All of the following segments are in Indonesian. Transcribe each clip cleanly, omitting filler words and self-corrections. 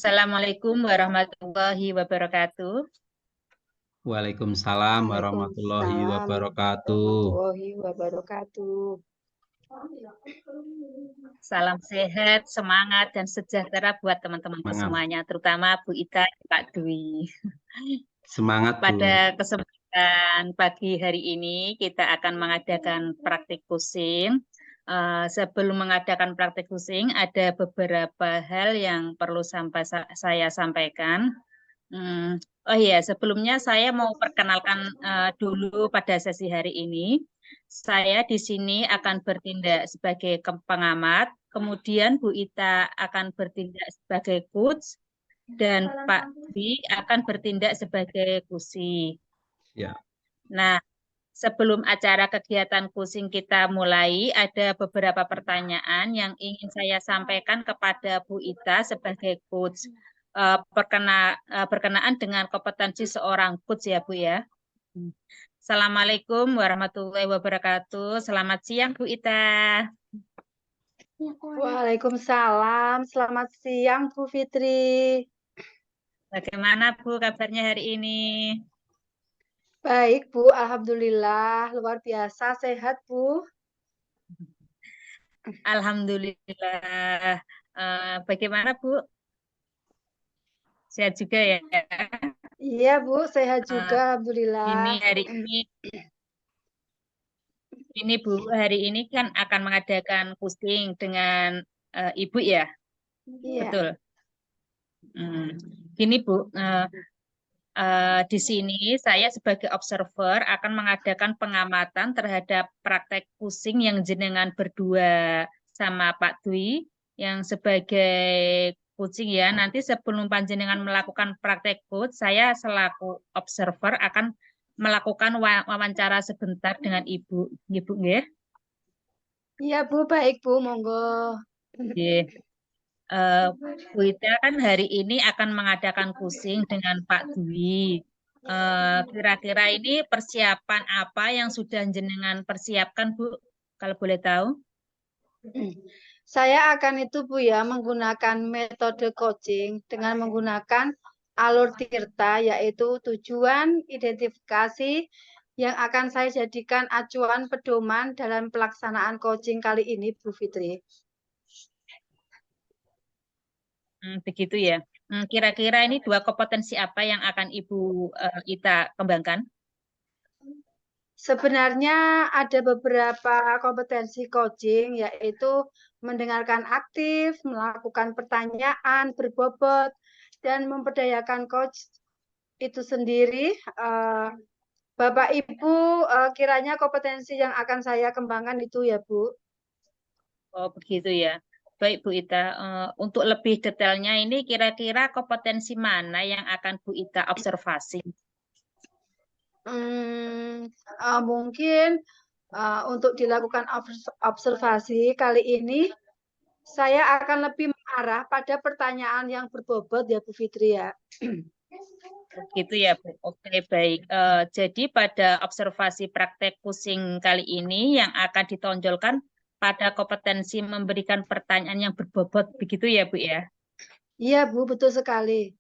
Assalamualaikum warahmatullahi wabarakatuh. Waalaikumsalam warahmatullahi Waalaikumsalam wabarakatuh. warahmatullahi wabarakatuh. Salam sehat, semangat, dan sejahtera buat teman-temanku Semangat, semuanya, terutama Bu Ita dan Pak Dwi. semangat Bu. Pada kesempatan pagi hari ini, kita akan mengadakan praktik pusing. Sebelum mengadakan praktik pusing, ada beberapa hal yang perlu saya sampaikan. Oh iya, sebelumnya saya mau perkenalkan dulu pada sesi hari ini. Saya di sini akan bertindak sebagai pengamat, kemudian Bu Ita akan bertindak sebagai coach, dan Pak Dwi akan bertindak sebagai kusi. Ya, Nah, sebelum acara kegiatan kusing kita mulai, ada beberapa pertanyaan yang ingin saya sampaikan kepada Bu Ita sebagai coach. Berkenaan dengan kompetensi seorang coach ya Bu ya. Assalamualaikum warahmatullahi wabarakatuh. Selamat siang Bu Ita. Waalaikumsalam. Selamat siang Bu Fitri. Bagaimana Bu kabarnya hari ini? Baik Bu, alhamdulillah luar biasa sehat Bu. Alhamdulillah. Bagaimana Bu? Sehat juga ya? Iya Bu, sehat juga Eh, ini alhamdulillah. hari ini Bu, hari ini kan akan mengadakan pusing dengan Ibu ya, Iya. betul. Gini Bu, di sini saya sebagai observer akan mengadakan pengamatan terhadap praktek pusing yang jenengan berdua sama Pak Dwi yang sebagai coaching ya. Nanti sebelum panjenengan melakukan praktek coach, saya selaku observer akan melakukan wawancara sebentar dengan Ibu. Ibu nggih. Iya Bu, baik Bu, monggo. Nggih. Bu Ita kan hari ini akan mengadakan pusing dengan Pak Dwi. Kira-kira ini persiapan apa yang sudah jenengan persiapkan, Bu? Kalau boleh tahu. Saya akan itu Bu ya menggunakan metode coaching dengan menggunakan alur Tirta, yaitu tujuan, identifikasi yang akan saya jadikan acuan pedoman dalam pelaksanaan coaching kali ini Bu Fitri. Begitu ya. Kira-kira ini dua kompetensi apa yang akan Ibu Ita kembangkan? Sebenarnya ada beberapa kompetensi coaching, yaitu mendengarkan aktif, melakukan pertanyaan berbobot, dan memperdayakan coach itu sendiri. Bapak Ibu, kiranya kompetensi yang akan saya kembangkan itu ya Bu. Oh, begitu ya. Baik, Bu Ita. Untuk lebih detailnya ini kira-kira kompetensi mana yang akan Bu Ita observasi? Mungkin untuk dilakukan observasi kali ini, saya akan lebih mengarah pada pertanyaan yang berbobot ya Bu Fitri ya. Begitu ya, Bu. Oke, baik. Jadi pada observasi praktek pusing kali ini yang akan ditonjolkan pada kompetensi memberikan pertanyaan yang berbobot, begitu ya, Bu ya? Iya Bu, betul sekali.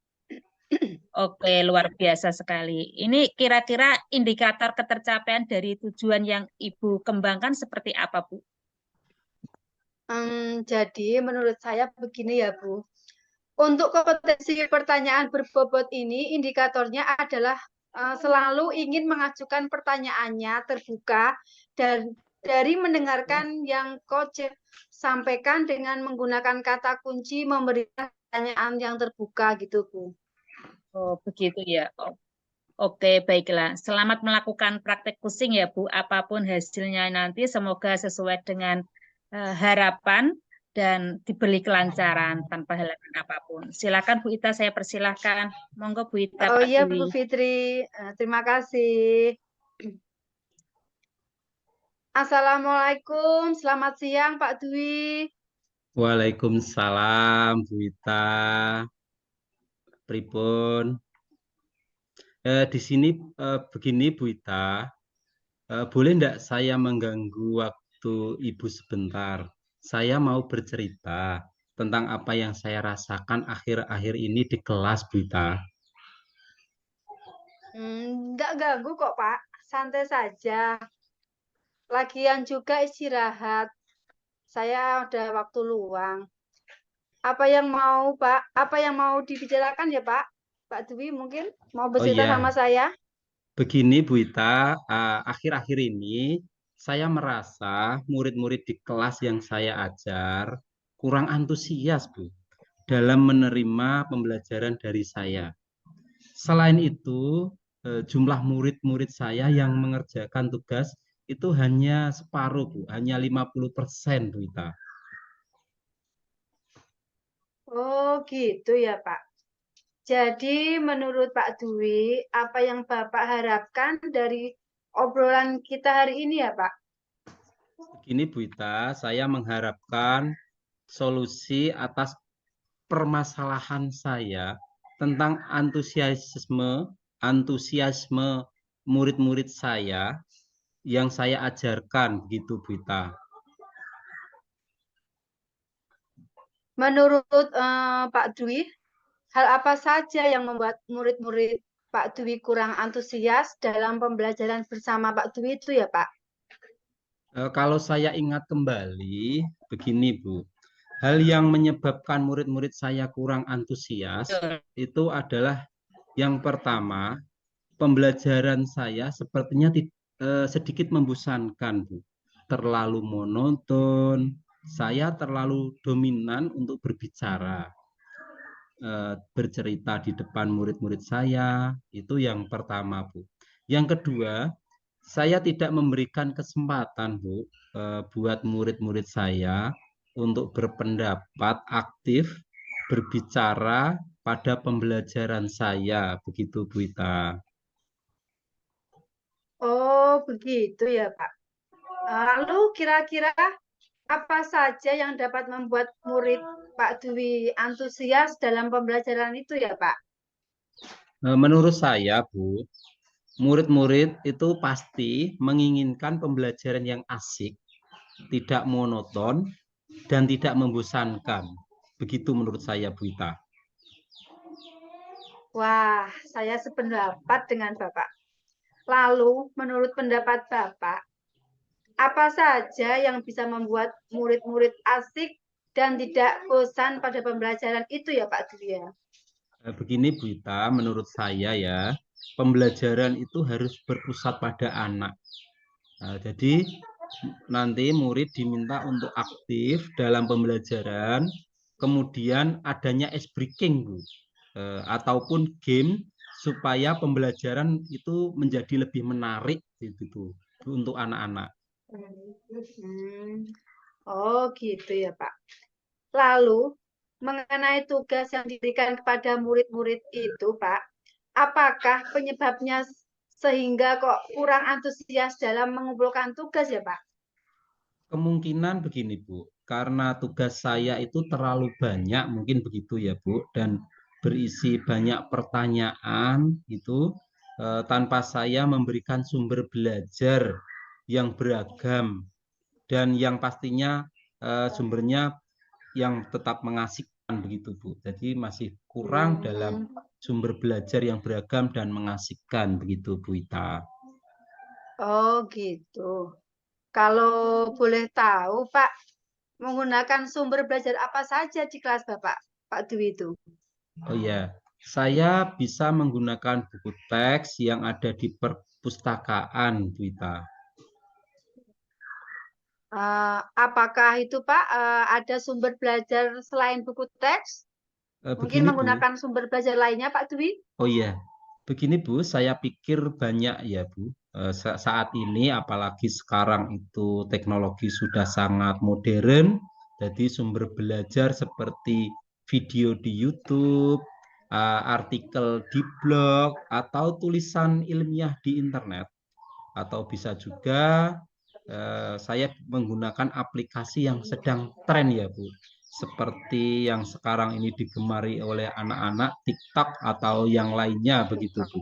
Oke, luar biasa sekali. Ini kira-kira indikator ketercapaian dari tujuan yang Ibu kembangkan seperti apa, Bu? Jadi menurut saya begini ya Bu. Untuk kompetensi pertanyaan berbobot ini, indikatornya adalah selalu ingin mengajukan pertanyaannya terbuka dan dari mendengarkan yang coach sampaikan dengan menggunakan kata kunci memberikan pertanyaan yang terbuka gitu Bu. Oh, begitu ya. Oke, baiklah. Selamat melakukan praktek pusing ya, Bu. Apapun hasilnya nanti, semoga sesuai dengan harapan dan diberi kelancaran tanpa halangan apapun. Silakan Bu Ita, saya persilahkan. Monggo Bu Ita, Oh Pak iya Dwi. Bu Fitri, terima kasih. Assalamualaikum, selamat siang Pak Dwi. Waalaikumsalam Bu Ita. Pripun. Di sini begini Bu Ita, boleh enggak saya mengganggu waktu Ibu sebentar? Saya mau bercerita. tentang apa yang saya rasakan akhir-akhir ini di kelas, Bu Ita. Nggak ganggu kok, Pak. Santai saja. Lagian juga istirahat. Saya ada waktu luang. Apa yang mau, Pak? Apa yang mau dibicarakan ya, Pak? Pak Dwi mungkin mau Oh bercerita sama iya, saya? begini Bu Ita, akhir-akhir ini saya merasa murid-murid di kelas yang saya ajar kurang antusias, Bu, dalam menerima pembelajaran dari saya. Selain itu, jumlah murid-murid saya yang mengerjakan tugas itu hanya separuh, Bu, hanya 50%, Bu Ita. Oh, gitu ya, Pak. Jadi menurut Pak Dwi, apa yang Bapak harapkan dari obrolan kita hari ini ya, Pak? Begini Bu Ita, saya mengharapkan solusi atas permasalahan saya tentang antusiasme murid-murid saya yang saya ajarkan begitu Bu Ita. Menurut Pak Dwi, hal apa saja yang membuat murid-murid Pak Dwi kurang antusias dalam pembelajaran bersama Pak Dwi itu ya, Pak? Kalau saya ingat kembali, begini Bu, hal yang menyebabkan murid-murid saya kurang antusias itu adalah yang pertama, pembelajaran saya sepertinya sedikit membosankan, Bu. Terlalu monoton, saya terlalu dominan untuk berbicara, bercerita di depan murid-murid saya, itu yang pertama, Bu. Yang kedua, saya tidak memberikan kesempatan, Bu, buat murid-murid saya untuk berpendapat aktif, berbicara pada pembelajaran saya, begitu Bu Ita. Oh, begitu ya, Pak. Lalu kira-kira apa saja yang dapat membuat murid Pak Dwi antusias dalam pembelajaran itu ya, Pak? Menurut saya, Bu, murid-murid itu pasti menginginkan pembelajaran yang asik, tidak monoton, dan tidak membosankan. Begitu menurut saya, Bu Ita. Wah, saya sependapat dengan Bapak. Lalu, menurut pendapat Bapak, apa saja yang bisa membuat murid-murid asik dan tidak bosan pada pembelajaran itu ya Pak Dwi ya? Begini Bu Ita, menurut saya ya, pembelajaran itu harus berpusat pada anak. Jadi nanti murid diminta untuk aktif dalam pembelajaran, kemudian adanya ice breaking, Bu, ataupun game supaya pembelajaran itu menjadi lebih menarik gitu untuk anak-anak. Oh gitu ya Pak. Lalu mengenai tugas yang diberikan kepada murid-murid itu Pak, apakah penyebabnya sehingga kok kurang antusias dalam mengumpulkan tugas ya Pak? Kemungkinan begini Bu, karena tugas saya itu terlalu banyak, mungkin begitu ya Bu, dan berisi banyak pertanyaan itu tanpa saya memberikan sumber belajar yang beragam dan yang pastinya sumbernya yang tetap mengasihkan begitu Bu. Jadi masih kurang dalam sumber belajar yang beragam dan mengasihkan begitu Bu Ita. Oh gitu. Kalau boleh tahu Pak, menggunakan sumber belajar apa saja di kelas Bapak, Pak Dwi itu? Oh ya, saya bisa menggunakan buku teks yang ada di perpustakaan Bu Ita. Apakah itu Pak ada sumber belajar selain buku teks? Mungkin Begini Bu, menggunakan sumber belajar lainnya Pak Dwi? oh iya, begini Bu, saya pikir banyak ya Bu. Saat ini apalagi sekarang itu teknologi sudah sangat modern, jadi sumber belajar seperti video di YouTube, artikel di blog, atau tulisan ilmiah di internet, atau bisa juga saya menggunakan aplikasi yang sedang tren ya Bu, seperti yang sekarang ini digemari oleh anak-anak, TikTok atau yang lainnya begitu Bu.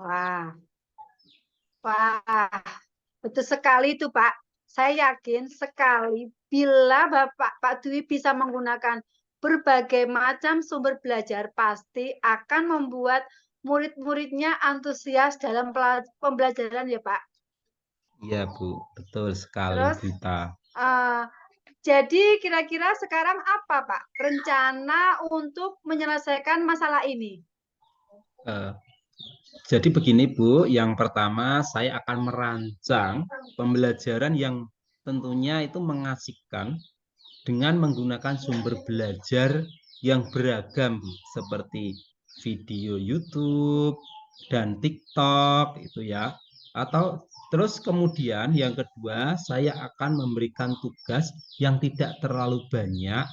Wah, wah, betul sekali itu Pak. saya yakin sekali bila Pak Dwi bisa menggunakan berbagai macam sumber belajar, pasti akan membuat murid-muridnya antusias dalam pembelajaran ya Pak. Iya, Bu. Betul sekali, Terus, Bu Ita. jadi kira-kira sekarang apa Pak rencana untuk menyelesaikan masalah ini? Eh, Jadi begini Bu, yang pertama saya akan merancang pembelajaran yang tentunya itu mengasihkan dengan menggunakan sumber belajar yang beragam Bu, seperti video YouTube dan TikTok itu ya. Atau terus kemudian yang kedua saya akan memberikan tugas yang tidak terlalu banyak.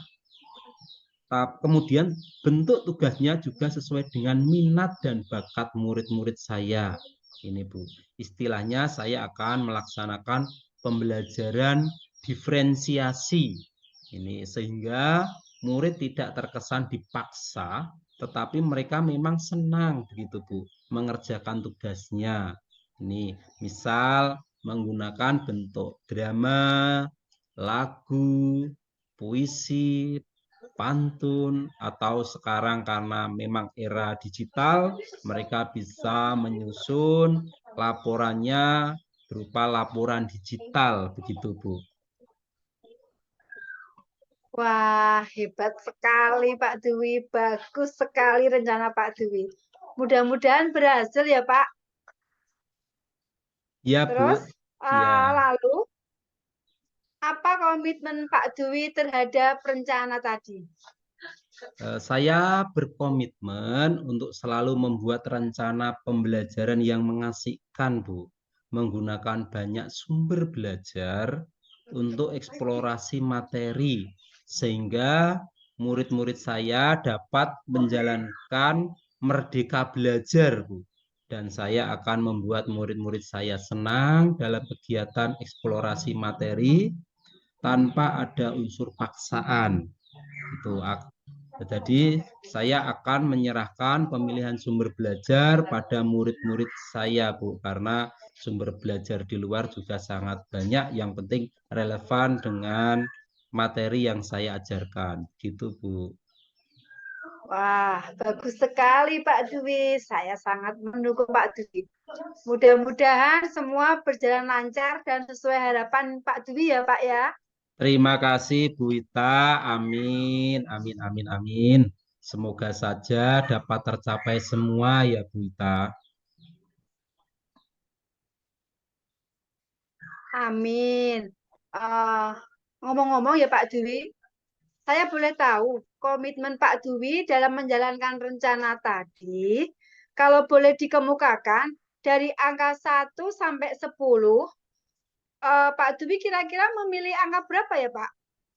Kemudian bentuk tugasnya juga sesuai dengan minat dan bakat murid-murid saya. Ini Bu, istilahnya saya akan melaksanakan pembelajaran diferensiasi. Ini sehingga murid tidak terkesan dipaksa, tetapi mereka memang senang begitu Bu, mengerjakan tugasnya. Ini misal menggunakan bentuk drama, lagu, puisi, pantun, atau sekarang karena memang era digital, mereka bisa menyusun laporannya berupa laporan digital, begitu Bu. Wah, hebat sekali Pak Dwi, bagus sekali rencana Pak Dwi. Mudah-mudahan berhasil ya Pak. Ya Terus, Bu, ya. lalu apa komitmen Pak Dwi terhadap rencana tadi? Saya berkomitmen untuk selalu membuat rencana pembelajaran yang mengasihkan, Bu. Menggunakan banyak sumber belajar untuk eksplorasi materi, sehingga murid-murid saya dapat menjalankan merdeka belajar, Bu. Dan saya akan membuat murid-murid saya senang dalam kegiatan eksplorasi materi tanpa ada unsur paksaan. Itu jadi saya akan menyerahkan pemilihan sumber belajar pada murid-murid saya, Bu, karena sumber belajar di luar juga sangat banyak, yang penting relevan dengan materi yang saya ajarkan. Gitu, Bu. Wah, bagus sekali Pak Dwi. Saya sangat mendukung Pak Dwi. Mudah-mudahan semua berjalan lancar dan sesuai harapan Pak Dwi ya Pak ya. Terima kasih, Bu Ita. Amin, amin, amin, amin. Semoga saja dapat tercapai semua ya, Bu Ita. Amin. Ngomong-ngomong ya Pak Dwi, saya boleh tahu komitmen Pak Dwi dalam menjalankan rencana tadi, kalau boleh dikemukakan dari angka 1 sampai 10, Pak Dwi kira-kira memilih angka berapa ya Pak?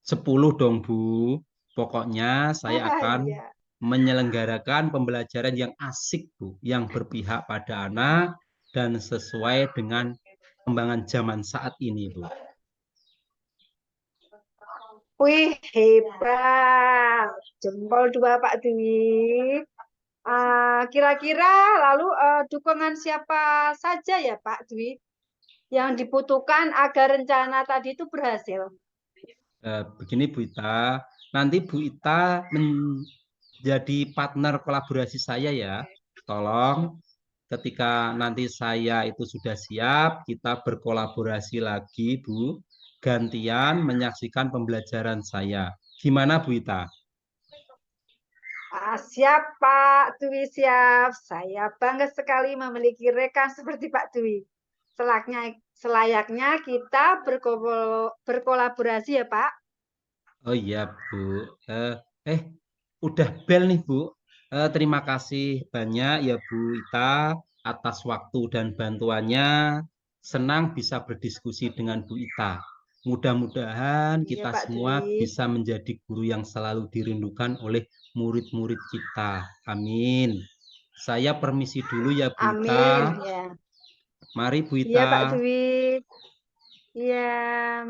10 dong, Bu. Pokoknya saya akan Iya. menyelenggarakan pembelajaran yang asik, Bu, yang berpihak pada anak dan sesuai dengan perkembangan zaman saat ini, Bu. Wih, hebat. Jempol 2 Pak Dwi. Kira-kira lalu dukungan siapa saja ya Pak Dwi yang dibutuhkan agar rencana tadi itu berhasil? Begini Bu Ita, nanti Bu Ita menjadi partner kolaborasi saya ya. Tolong ketika nanti saya itu sudah siap, kita berkolaborasi lagi Bu, gantian menyaksikan pembelajaran saya. Gimana Bu Ita? Siap Pak Dwi, siap. Saya bangga sekali memiliki rekan seperti Pak Dwi. Selayaknya kita berkolaborasi ya Pak. Oh iya Bu. Eh, udah bel nih Bu. Terima kasih banyak ya Bu Ita atas waktu dan bantuannya. Senang bisa berdiskusi dengan Bu Ita. Mudah-mudahan Iya kita Pak semua Dwi. bisa menjadi guru yang selalu dirindukan oleh murid-murid kita. Amin. Saya permisi dulu ya Bu Ita. Amin ya. Mari Bu Iya Ita. Pak Dwi. Iya.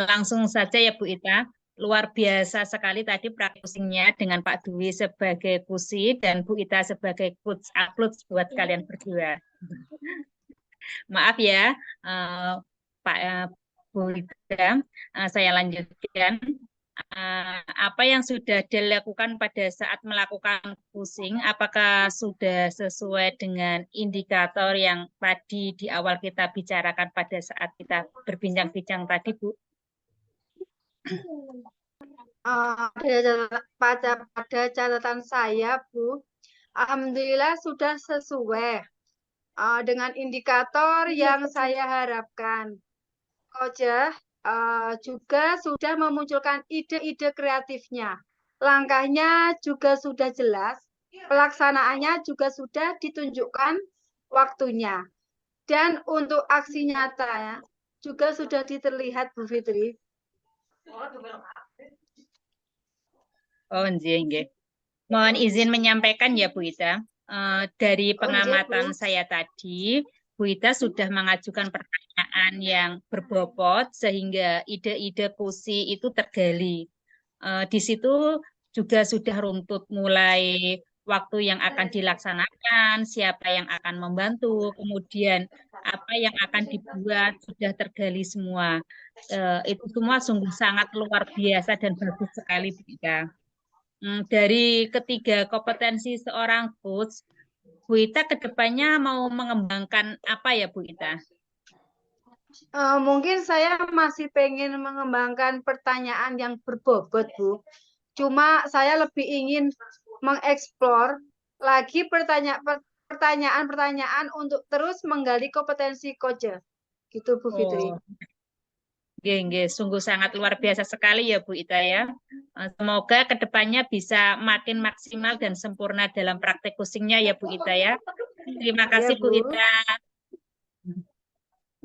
Langsung saja ya Bu Ita. luar biasa sekali tadi praktisnya dengan Pak Dwi sebagai kusi dan Bu Ita sebagai coach upload buat kalian berdua. Maaf ya, Pak Bu Ita, saya lanjutkan. Apa yang sudah dilakukan pada saat melakukan pusing, apakah sudah sesuai dengan indikator yang tadi di awal kita bicarakan pada saat kita berbincang-bincang tadi, Bu? Pada catatan saya, Bu, alhamdulillah sudah sesuai dengan indikator yang saya harapkan. Koja juga sudah memunculkan ide-ide kreatifnya. Langkahnya juga sudah jelas, pelaksanaannya juga sudah ditunjukkan waktunya. Dan untuk aksi nyata juga sudah terlihat, Bu Fitri. Oh, nggih. Mohon izin menyampaikan ya, Bu Ita. Dari pengamatan saya tadi, Bu Ita sudah mengajukan pertanyaan yang berbobot sehingga ide-ide pusi itu tergali. Di situ juga sudah runtut mulai waktu yang akan dilaksanakan, siapa yang akan membantu, kemudian apa yang akan dibuat sudah tergali semua. Itu semua sungguh sangat luar biasa dan bagus sekali, Bu Ita. Dari ketiga kompetensi seorang coach, Bu Ita kedepannya mau mengembangkan apa ya, Bu Ita? Mungkin saya masih pengen mengembangkan pertanyaan yang berbobot, Bu. Cuma saya lebih ingin mengeksplor lagi pertanyaan-pertanyaan untuk terus menggali kompetensi Koja. Gitu, Bu Fitri. Sungguh sangat luar biasa sekali ya Bu Ita ya. Semoga kedepannya bisa makin maksimal dan sempurna dalam praktek coachingnya ya Bu Ita ya. Terima kasih Ya, Bu Ita.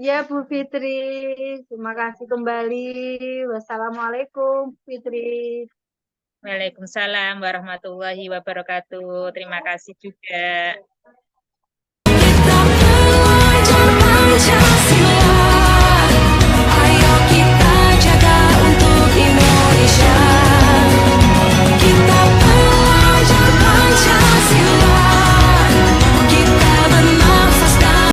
Ya Bu Fitri, terima kasih kembali. Wassalamualaikum Fitri. Waalaikumsalam warahmatullahi wabarakatuh. Terima kasih juga.